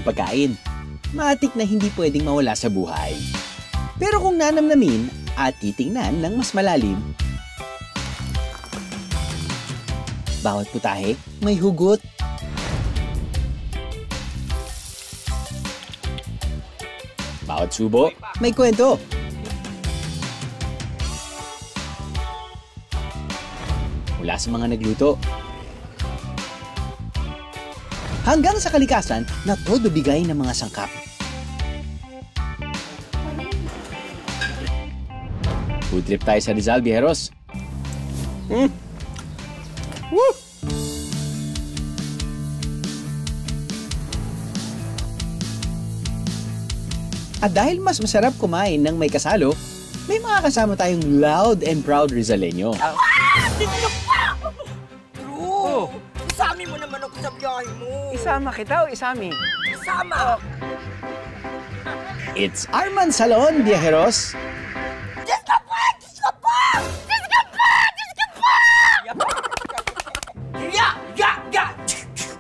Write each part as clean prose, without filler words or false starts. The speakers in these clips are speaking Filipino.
pagkain. Matik na hindi pwedeng mawala sa buhay. Pero kung nanamnamin at titingnan ng mas malalim, bawat putahe may hugot. Bawat subo may kwento. Mula sa mga nagluto hanggang sa kalikasan na todo bigay ng mga sangkap. Food trip tayo sa Rizal, Viajeros. Woo! At dahil mas masarap kumain ng may kasalo, may mga kasama tayong loud and proud Rizaleño. True! Isami mo naman ako sa biyahe mo. Isama kita o isami? Isama! It's Arman Salon, Viajeros. Diyos ka po! Diyos ka po! Diyos ka po! Diyos ka po! Ya!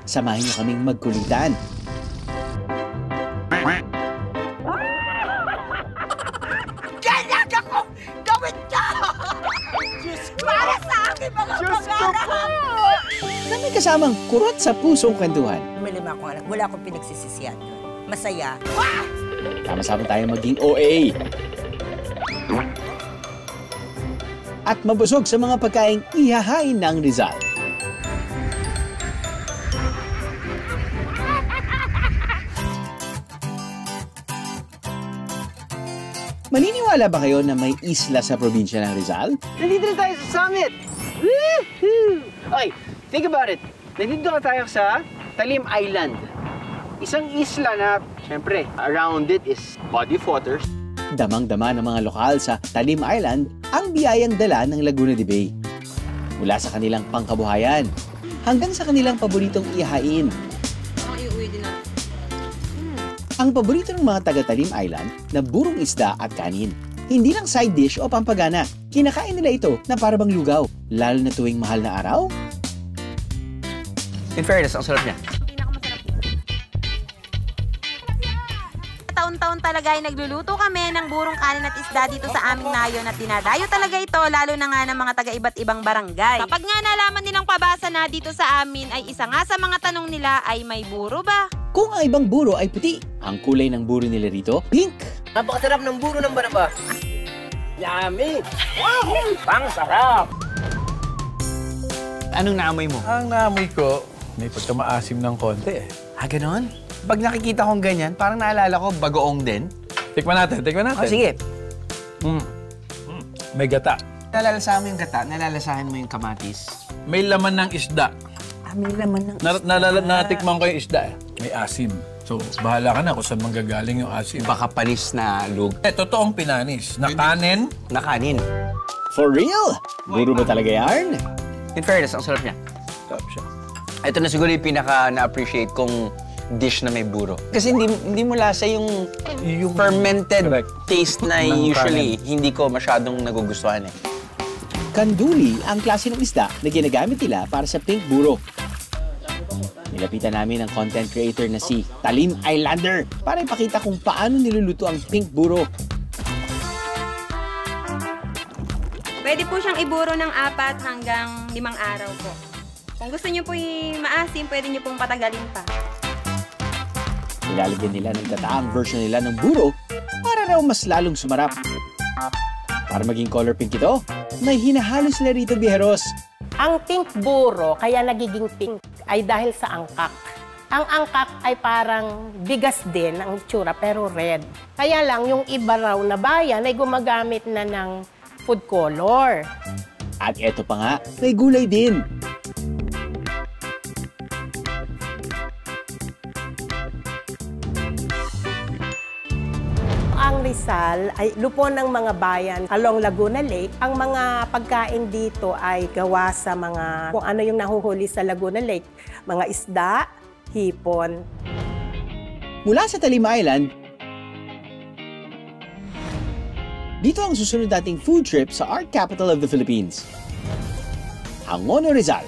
Samahin niyo kaming magkulitan. Ganyan ako! Gawin ka! Para sa akin mga pangarap! Na may kasamang kurot sa pusong kwentuhan. May 5 akong anak. Wala akong pinagsisisihan. Masaya. Sama-sama tayong maging OA. At mabusog sa mga pagkaing ihahain ng Rizal. Maniniwala ba kayo na may isla sa probinsya ng Rizal? Nandito na tayo sa summit! Woohoo! Okay, think about it. Nandito na tayo sa Talim Island. Isang isla na, syempre, around it is body of water. Damang-dama ng mga lokal sa Talim Island ang biyayang dala ng Laguna de Bay. Mula sa kanilang pangkabuhayan hanggang sa kanilang paboritong ihain. Ang paborito ng mga taga-Talim Island na burong isda at kanin. Hindi lang side dish o pampagana. Kinakain nila ito na parabang lugaw, lalo na tuwing mahal na araw. In fairness, ang sarap niya. Taon-taon talaga ay nagluluto kami ng burong kanin at isda dito sa aming nayon at dinadayo talaga ito lalo na nga ng mga taga-iba't ibang barangay. Kapag nga nalaman nilang pabasa na dito sa amin ay isa nga sa mga tanong nila ay may buro ba? Kung ang ibang buro ay puti, ang kulay ng buro nila rito, pink. Napakasarap ng buro ng baraba. Yummy! Pang sarap! Anong naamoy mo? Ang naamoy ko, may pagkamaasim ng konti eh. Ganon? Pag nakikita kong ganyan, parang naalala ko bagoong din. Tikman natin. Oh, sige. May gata. Nalalasahan mo yung gata, nalalasahan mo yung kamatis. May laman ng isda. May laman ng Natikman ko yung isda eh. May asim. So, bahala ka na kung saan manggagaling yung asim. baka panis na lug. Totoong pinanis. Na kanin. Na kanin. For real? Buro ba talaga yarn? In fairness, ang sarap niya. Sarap siya. Ito na siguro yung pinaka na-appreciate kong dish na may buro. Kasi hindi mo lasa yung fermented taste na usually hindi ko masyadong nagugustuhan eh. Kanduli ang klase ng isda na ginagamit nila para sa pink buro. Nilapitan namin ang content creator na si Talim Islander para ipakita kung paano niluluto ang pink buro. Pwede po siyang iburo ng 4 hanggang 5 araw po. Kung gusto niyo po maasim, pwede niyo pong patagalin pa. Nilalagyan nila ng gataang version nila ng buro para raw mas lalong sumarap. Para maging color pink ito, may hinahalo sila rito, Viajeros. Ang pink buro, kaya nagiging pink, ay dahil sa angkak. Ang angkak ay parang bigas din ang itsura, pero red. Kaya lang, yung iba raw na bayan ay gumagamit na ng food color. At eto pa nga, may gulay din. Ang Rizal ay lupon ng mga bayan along Laguna Lake. Ang mga pagkain dito ay gawa sa mga kung ano yung nahuhuli sa Laguna Lake. Mga isda, hipon. Mula sa Talim Island, dito ang susunod nating food trip sa art capital of the Philippines, Angono, Rizal,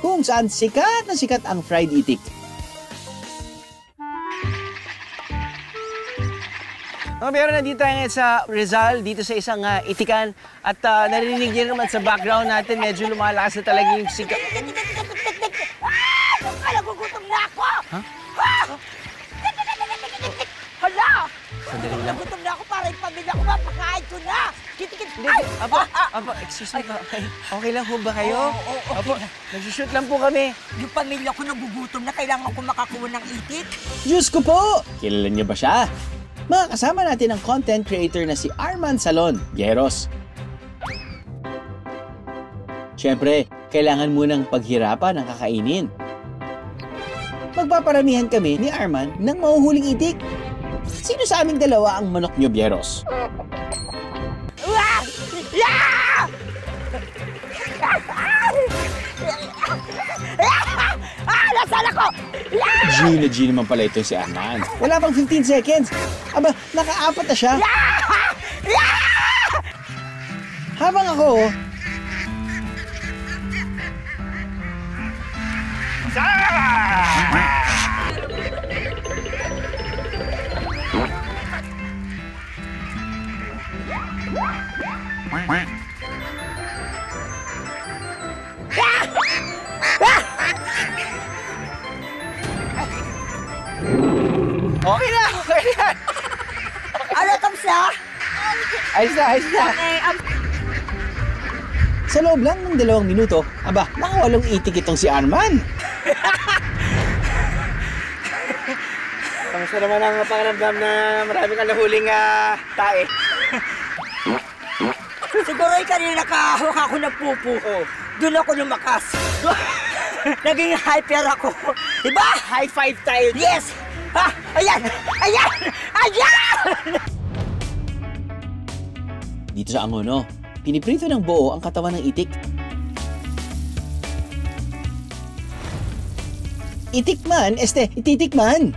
kung saan sikat na sikat ang fried itik. Mga biyero, nandito tayo ngayon sa Rizal, dito sa isang itikan. At narinig niyo naman sa background natin, medyo lumalakas na talaga yung sigaw. Nagugutom na ako! Ha? Hala! Sandali lang. Nagutom na ako para yung pamilya ko, mapakain ko na! Kit-kit! Apa, excuse me pa. Okay lang ho ba kayo? Oo, Apo, nagsushoot lang po kami. Yung pamilya ko nagugutom na, kailangan ko makakuha ng itik. Diyos ko po! Kilala niyo ba siya? Makakasama natin ang content creator na si Arman Salon, Byeros. Siyempre, kailangan munang paghirapan ang kakainin. Magpaparamihan kami ni Arman ng mahuhuling itik. Sino sa aming dalawa ang manok niyo, Byeros? Nasaan ako? G naman pala ito si Arman. Wala pang 15 seconds. Aba, nakaapat na siya. Habang ako, Okay na, okay na. Ano, kamusta? Ayos na, ayos na. sa loob lang ng 2 minuto, aba, nakawalong itik itong si Arman. Kamusta naman ang pakiramdam na marami kang nahuling tae? Siguro ay kanina nakahawak ako ng pupo. Doon ako lumakas. Naging hyper ako. Diba? High five tayo. Yes! Ha? Ayan! Ayan! Ayan! Dito sa Angono, piniprito ng buo ang katawan ng itik. Itikman, ititikman!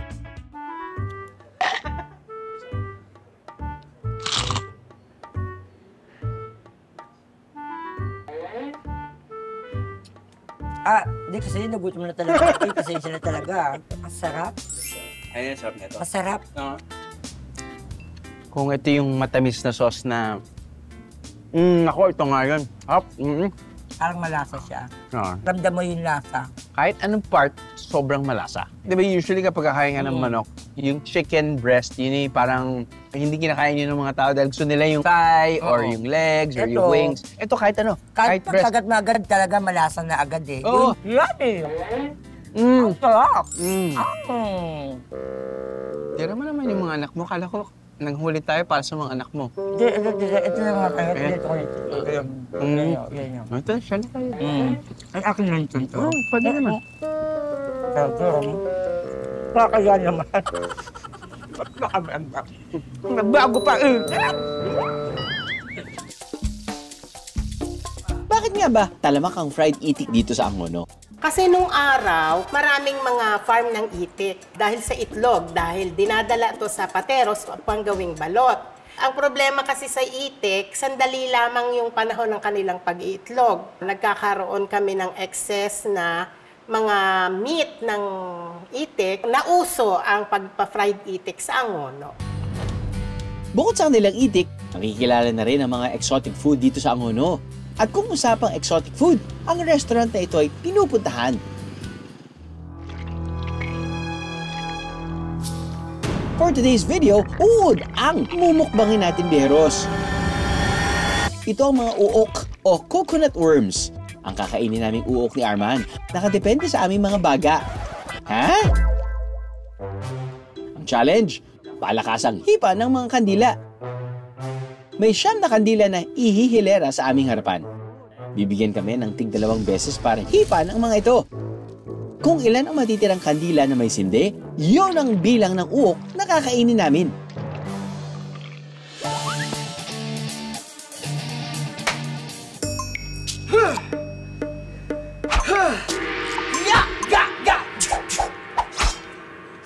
Hindi kasi nagutom na talaga. Pasensya na talaga. Masarap. Ayun, sarap nito. Masarap. Kung ito yung matamis na sauce na... ako, ito nga yun. Parang malasa siya. Ah. Ramdam mo yung lasa. Kahit anong part, sobrang malasa. Di ba usually kapag kakain ka ng manok, yung chicken breast, yun yung parang hindi kinakain yun ng mga tao dahil gusto nila yung thigh or yung legs or yung wings. Ito kahit ano, Kahit breast. pagkagat-magad talaga malasa na agad eh. Oo. Yan eh. Ang sarap. Tira mo naman yung mga anak mo. Kala ko, nanghuli tayo para sa mga anak mo. Ito na nga kayo. Ito yan. Ito, siya na tayo. Ay, akin lang ito. Pwede naman. Kakaya naman. Nagbago pa eh. Bakit nga ba talamak ang fried itik dito sa Angono? Kasi nung araw, maraming mga farm ng itik dahil sa itlog, dahil dinadala to sa pateros panggawing balot. Ang problema kasi sa itik, sandali lamang yung panahon ng kanilang pag-iitlog. Nagkakaroon kami ng excess na mga meat ng itik, nauso ang pagpa-fried itik sa Angono. Bukod sa kanilang itik, nakikilala na rin ang mga exotic food dito sa Angono. At kung usapang exotic food, ang restaurant na ito ay pinupuntahan. For today's video, uod ang mumukbangin natin, Byeros. Ito ang mga uok o coconut worms. Ang kakainin naming uok ni Arman, nakadepende sa aming mga baga. Ha? Ang challenge, palakasang hipa ng mga kandila. May 9 na kandila na ihihilera sa aming harapan. Bibigyan kami ng tig 2 beses para hipa ng mga ito. Kung ilan ang matitirang kandila na may sindi, yon ang bilang ng uok na kakainin namin.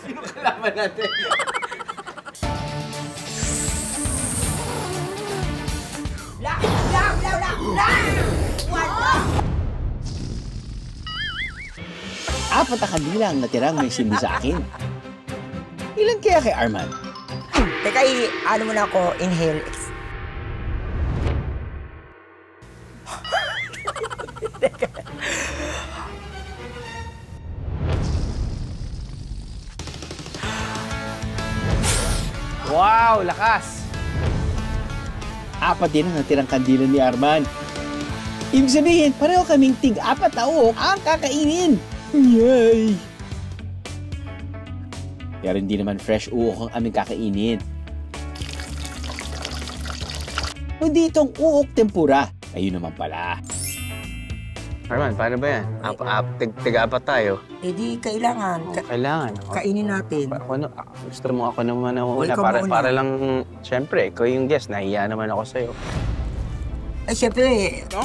Sino kalaban natin? Apat na kandila ang natirang may sindi sa akin. Ilan kaya kay Arman? Teka, ano mo na ako, inhale. Wow, lakas! 4 din ang natirang kandila ni Arman. Ibig sabihin, pareho kaming tig-4 na uok ang kakainin. Yay! Pero hindi naman fresh uok ang aming kakainin. Kundi itong uok tempura. Ayun naman pala. Arman, paano ba yan? Tiga-4 tayo. Eh di, kailangan. Kailangan. Kainin natin. Gusto mo ako naman ang una. ikaw mauna. Para lang, syempre, ikaw yung guest. Nahiya naman ako sa'yo. Ay, syempre, No?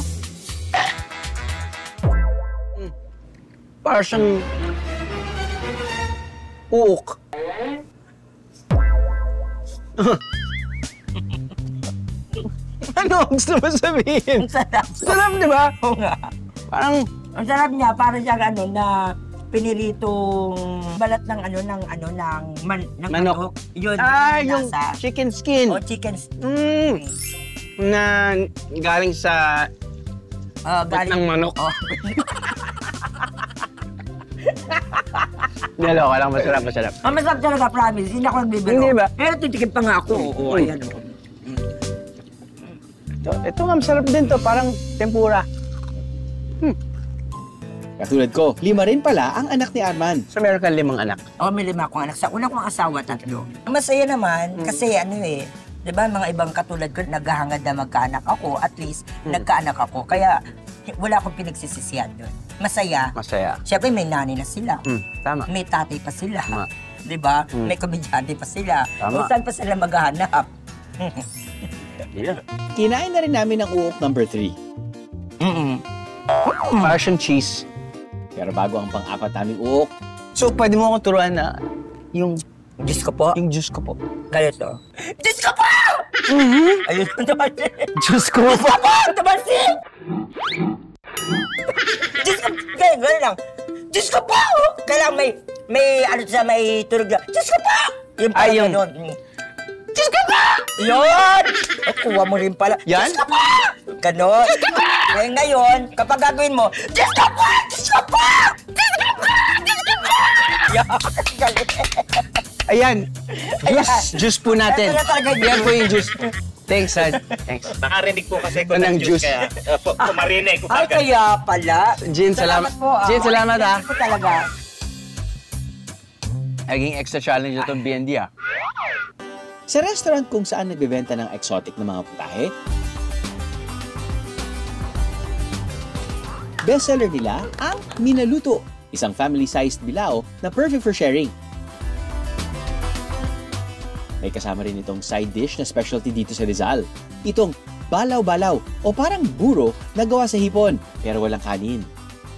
Para siyang uok. Ano gusto mo sabihin? ang sarap. Sarap, di ba? Oo nga. Parang, Ang sarap niya, para siyang na piniritong balat ng ng Manok. Yun, yung nasa. chicken skin. O, chicken. Na galing sa Galing. ng manok. Oh. Naloka lang, masarap. Ang masarap talaga, promise. Hindi ako nagbibiro. Hindi ba? Pero titikim pa nga ako. Oo, ayan. Ito nga, masarap din to. Parang tempura. Katulad ko, 5 rin pala ang anak ni Arman. So, meron kang 5 anak. Oh, may 5 akong anak. Sa una kong asawa, 3. Masaya naman, kasi di ba, mga ibang katulad ko, naghahangad na magkaanak ako, at least, nagkaanak ako. Kaya, wala akong pinagsisisihan doon. Masaya. Masaya. Siyempre, may nanay na sila. Tama. May tatay pa sila. Tama. Di ba? May komedyante pa sila. Tama. Kung saan pa sila maghahanap? Yeah. Kinain na rin namin ang uok number 3. Parmesan cheese. Pero bago ang pang-4 naming uok, So, pwede mo akong turuan na yung Diyos ko po. juice ko po. Ganito. Diyos ko po! Ayun naman siya. Juice ko po! Naman siya! Diyos ko! Ganyan lang. Diyos ko po! Kailangan may tunog na. Diyos ko po! Yung parang yung- ganun. Diyos ko po! Yun! O, kuha mo rin pala. Yan? Diyos ko po! Ganon. Kaya ngayon, kapag gagawin mo, Diyos ko po! Diyos ko po! Diyos ko po! Diyos ko po! Yan. Galing. Ayan. Juice po natin. Ito na talaga yung Yan po yung juice. Thanks, Sad. Thanks. Nakarinig po kasi ko Ng ng juice. juice, kaya pumarinig ko Ay, kagad. kaya pala. Jin, salamat. po. Jin, salamat, ah. Ito talaga. Naging extra challenge itong BND, ah. sa restaurant kung saan nagbebenta ng exotic na mga putahe, bestseller nila ang Minaluto, isang family-sized bilao na perfect for sharing. May kasama rin itong side dish na specialty dito sa Rizal. Itong balaw-balaw o parang buro na gawa sa hipon pero walang kanin.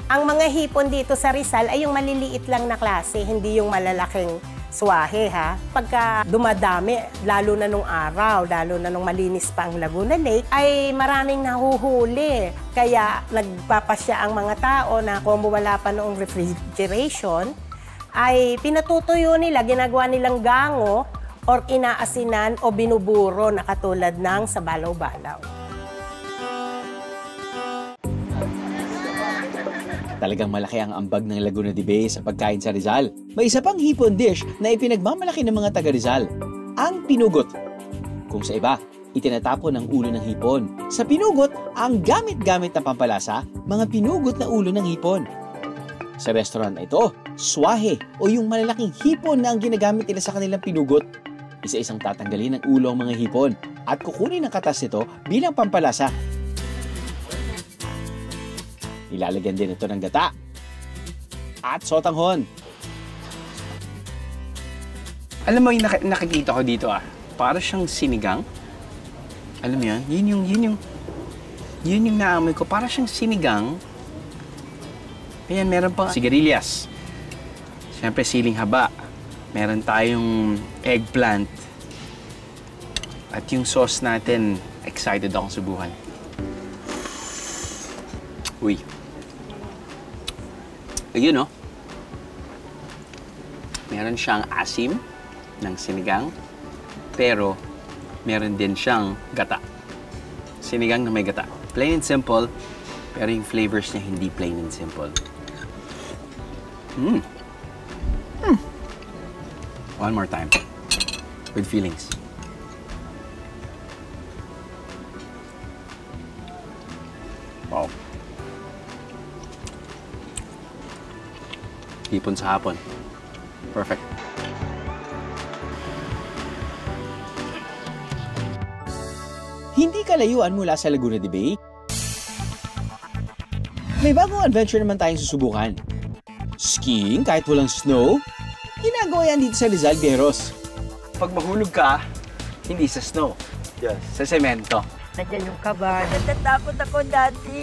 Ang mga hipon dito sa Rizal ay yung maliliit lang na klase, hindi yung malalaking swahe, ha? Pagka dumadami, lalo na nung araw, lalo na nung malinis pa ang Laguna Lake, ay maraming nahuhuli. Kaya nagpapasya ang mga tao na kung wala pa noong refrigeration, ay pinatutuyo nila, ginagawa nilang gango, or inaasinan o binuburo na katulad ng sa balaw-balaw. Talagang malaki ang ambag ng Laguna de Bay sa pagkain sa Rizal. May isa pang hipon dish na ipinagmamalaki ng mga taga Rizal, ang pinugot. Kung sa iba, itinatapon ang ulo ng hipon. Sa pinugot, ang gamit-gamit na pampalasa, mga pinugot na ulo ng hipon. Sa restaurant na ito, swahe o yung malalaking hipon na ang ginagamit nila sa kanilang pinugot. Isa-isang tatanggalin ang ulo ang mga hipon at kukunin ang katas nito bilang pampalasa. Ilalagyan din ito ng gata at sotanghon. Alam mo yung nakikita ko dito, ah. Para siyang sinigang. Alam mo yan? Yun yung naamoy ko. Para siyang sinigang. Ayan, meron pa sigarilyas. Siyempre, siling haba. Meron tayong eggplant. At yung sauce natin, excited akong subukan. Uy. Ayun, no? Meron siyang asim ng sinigang. pero meron din siyang gata. Sinigang na may gata. Plain and simple, pero yung flavors niya hindi plain and simple. One more time. With feelings. Wow. Hipon sa hapon. Perfect. Hindi kalayuan mula sa Laguna de Bay. May bagong adventure naman tayong susubukan. Skiing kahit walang snow? Ginagawa yan dito sa Rizal, Bieros. Pag mahulog ka, hindi sa snow. Yes. Sa semento. Nandiyan yung kaba. Natatakot ako dati.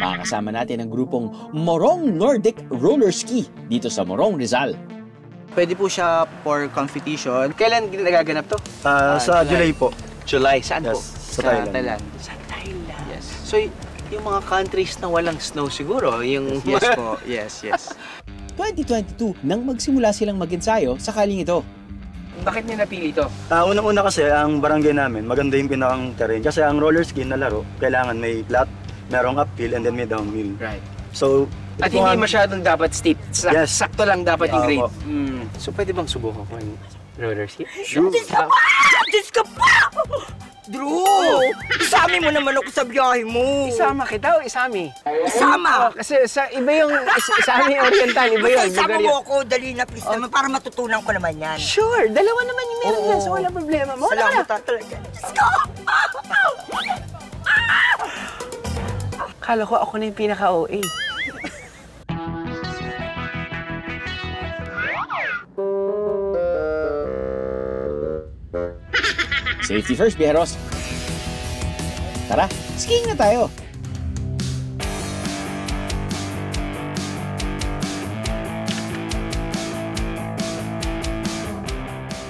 Makakasama natin ang grupong Morong Nordic Roller Ski dito sa Morong, Rizal. Pwede po siya for competition. Kailan nagaganap to? Sa July po. July. Saan po? Yes, sa Thailand. Sa Thailand. Yes. So, yung mga countries na walang snow siguro, yung... Yes po. Yes, yes. 2022 nang magsimula silang mag-ensayo sakaling ito. Bakit niyo napili to? Unang-una kasi, ang barangay namin, maganda yung pinakang terrain. Kasi ang roller ski na laro, kailangan may flat, merong uphill, and then may downhill. Right. So, At hindi masyadong dapat steep. Yes. Sakto lang dapat yung grade. Opo. So, pwede bang subukan ko yung roller ski? Diyos ka pa! Drew! Isami mo naman ako sa biyahe mo. Isama kita o isami? Isama! Kasi iba yung isami oriental, iba yun. Isama mo ako, dali na please naman, para matutunan ko naman yan. Sure, dalawa naman yung meron yan, so wala problema. Salamat talaga. Diyos ko! Akala ko ako na yung pinaka-OA. Safety first, Bieros. Tara, skiing na tayo.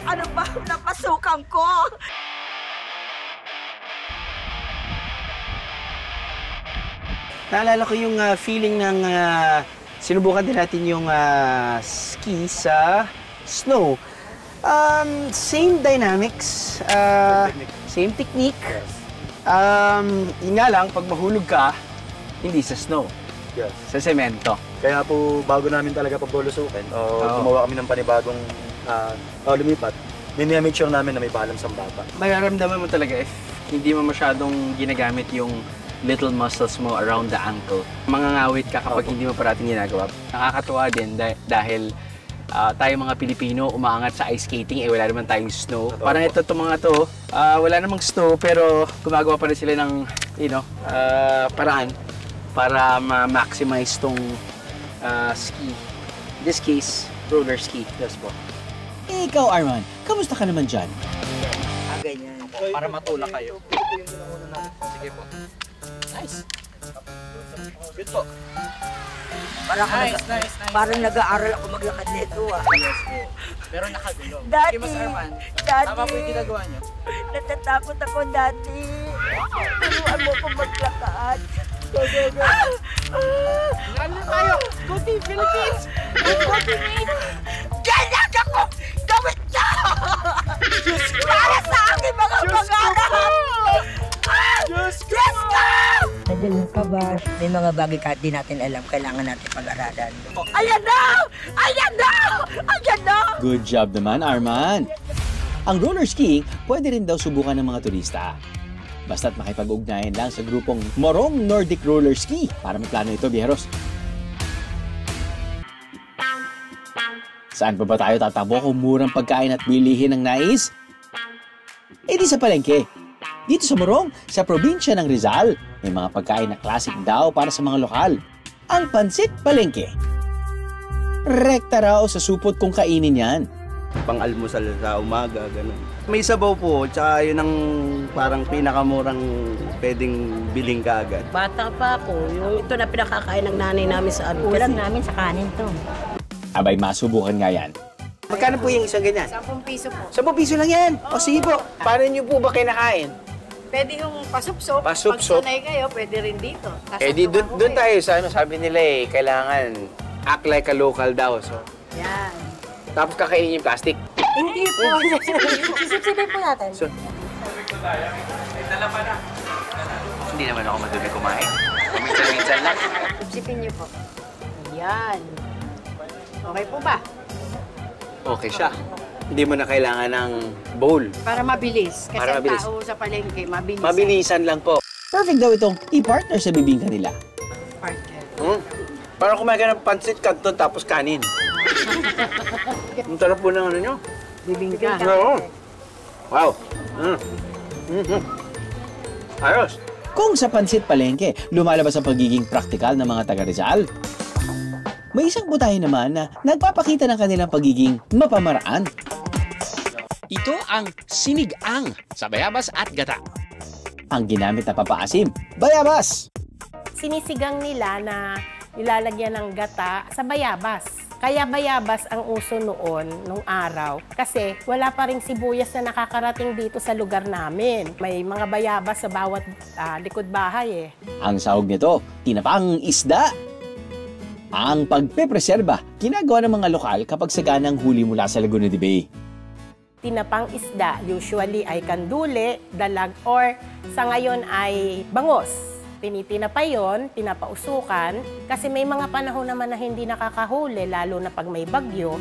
Ano ba napasukan ko? Naalala ko yung feeling ng sinubukan din natin yung ski sa snow. Same dynamics, same technique. Yun nga lang, pag mahulog ka, hindi sa snow, yes. sa semento. Kaya po, bago namin talaga pagbulusukin, gumawa kami ng panibagong lumipat, make sure namin na may balance ang bata. Mararamdaman mo talaga if hindi mo masyadong ginagamit yung little muscles mo around the ankle. Mangangawit ka kapag hindi mo parating ginagawa. Nakakatuwa din dahil tayo mga Pilipino umaangat sa ice skating, wala naman tayong snow. Parang ito mga to, wala namang snow pero gumagawa pa rin sila ng, paraan para ma-maximize tong ski. In this case, roller ski. Yes po. Ikaw, Arman, kamusta ka naman dyan? Ganyan. Para matulak kayo. Sige po. Nice. Good po. Parang nag-aaral ako maglakad nito ah. Yes po. Pero nakagulo. Dati, Tama po yung ginagawa niyo. natatakot ako dati. Turuan mo ko maglakad. Go, go, go. Lalo tayo! Go Team Philippines! Go Team Mate! Ganyan ako! Gawin niyo! Para sa aking mga pangarap! Diyos ko! Nandiyan ka ba? May mga bagay kahit di natin alam, kailangan natin pag-aralan. Ayan na! Ayan na! Ayan na! Good job naman, Arman. Ang roller skiing pwede rin daw subukan ng mga turista. Basta't makipag-ugnayan lang sa grupong Morong Nordic Roller Ski para may plano ito, Bieros. Saan pa ba tayo tatabo kung murang pagkain at bilihin ng nais? Eh di sa palengke. Dito sa Morong, sa probinsya ng Rizal, may mga pagkain na classic daw para sa mga lokal. Ang pansit palengke. Rekta raw sa supot kung kainin yan. Pang-almusal sa umaga, gano'n. May sabaw po, tsaka yun ang parang pinakamurang pwedeng biling ka agad. Bata pa ako, yung ito na pinakakain ng nanay namin sa amin. Ulam namin sa kanin to. Abay, masubukan nga yan. Magkano po yung isang ganyan? 10 piso po. 10 piso lang yan! O sige po, paano niyo po ba kinakain? Pwede yung pasupsop. Pasupsop? Pag sanay kayo, pwede rin dito. Eh di doon tayo sa ano, sabi nila kailangan act like a local daw. So, Yan. tapos kakainin yung plastic. Hindi po. Sisipsipin po natin. So, hindi naman ako madumi kumain. Minsan-minsan lang. Sipsipin niyo po. Yan. Okay po ba? Okay siya. Hindi mo na kailangan ng bowl. Para mabilis. Kasi Para ang mabilis. tao sa palengke, mabilis. Mabilisan lang po. Perfect daw itong i-partner sa bibingka nila. Parang kumain ka ng pancit canton tapos kanin. Ang sarap po ng ano nyo. Bibingka. Oo. Wow. Ayos. Kung sa pansit palengke, lumalabas ang pagiging praktikal ng mga taga Rizal. May isang butahe naman na nagpapakita ng kanilang pagiging mapamaraan. Ito ang sinigang sa bayabas at gata. Ang ginamit na papaasim, bayabas! Sinisigang nila na nilalagyan ng gata sa bayabas. Kaya bayabas ang uso noon, nung araw. Kasi wala pa ring sibuyas na nakakarating dito sa lugar namin. May mga bayabas sa bawat likod bahay eh. Ang sahog nito, tinapang isda. Ang pagpepreserba, ginagawa ng mga lokal kapag saganang huli mula sa Laguna de Bay. Tinapang isda, usually ay kandule, dalag, or sa ngayon ay bangos. Tinitinapay yun, pinapausukan, kasi may mga panahon naman na hindi nakakahuli, lalo na pag may bagyo.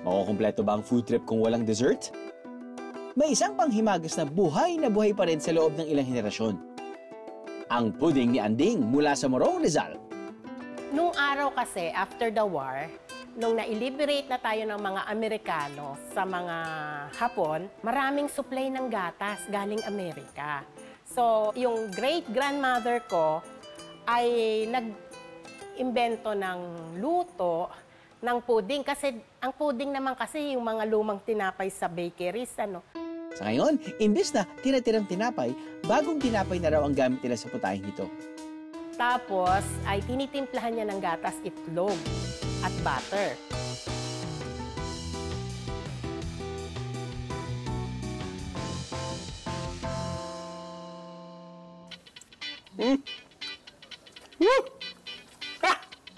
Makukumpleto ba ang food trip kung walang dessert? May isang panghimagas na buhay pa rin sa loob ng ilang henerasyon. Ang puding ni Anding mula sa Morong, Rizal. Nung araw kasi, after the war, nung na-liberate na tayo ng mga Amerikano sa mga Hapon, maraming supply ng gatas galing Amerika. So, yung great-grandmother ko ay nag-imbento ng luto ng puding. Kasi ang puding naman kasi yung mga lumang tinapay sa bakeries, ano. Sa ngayon, imbis na tira-tirang tinapay, bagong tinapay na raw ang gamit nila sa putahing ito. Tapos ay tinitimplahan niya ng gatas, itlog at butter.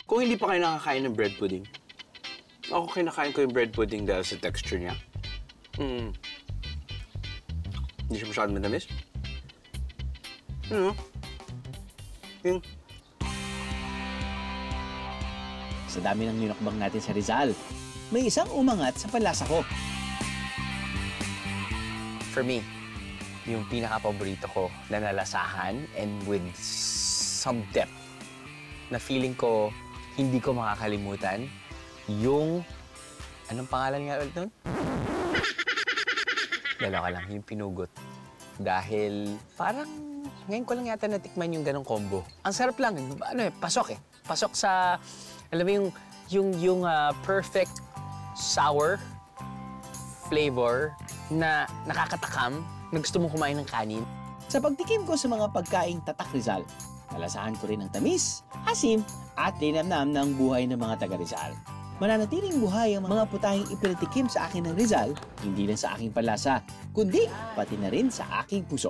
Kung hindi pa kayo nakakain ng bread pudding, ako kinakain ko yung bread pudding dahil sa texture niya. Hindi siya masyadong matamis. Yung... Sa dami ng ninukbang natin sa Rizal, may isang umangat sa panlasa ko. For me, yung pinaka-paborito ko na nalasahan and with some depth na feeling ko hindi ko makakalimutan, yung... Anong pangalan nga ulit nun? Dalawa lang, yung pinugot. Dahil parang ngayon ko lang yata natikman yung ganong combo. Ang sarap lang, ano eh, pasok eh. Pasok sa, alam mo yung perfect sour flavor na nakakatakam, na gusto mong kumain ng kanin. Sa pagtikim ko sa mga pagkaing tatak Rizal, nalasahan ko rin ang tamis, asim, at linamnam ng buhay ng mga taga Rizal. Mananatiling buhay ang mga putahing ipinatikim sa akin ng Rizal, hindi lang sa aking panlasa, kundi pati na rin sa aking puso.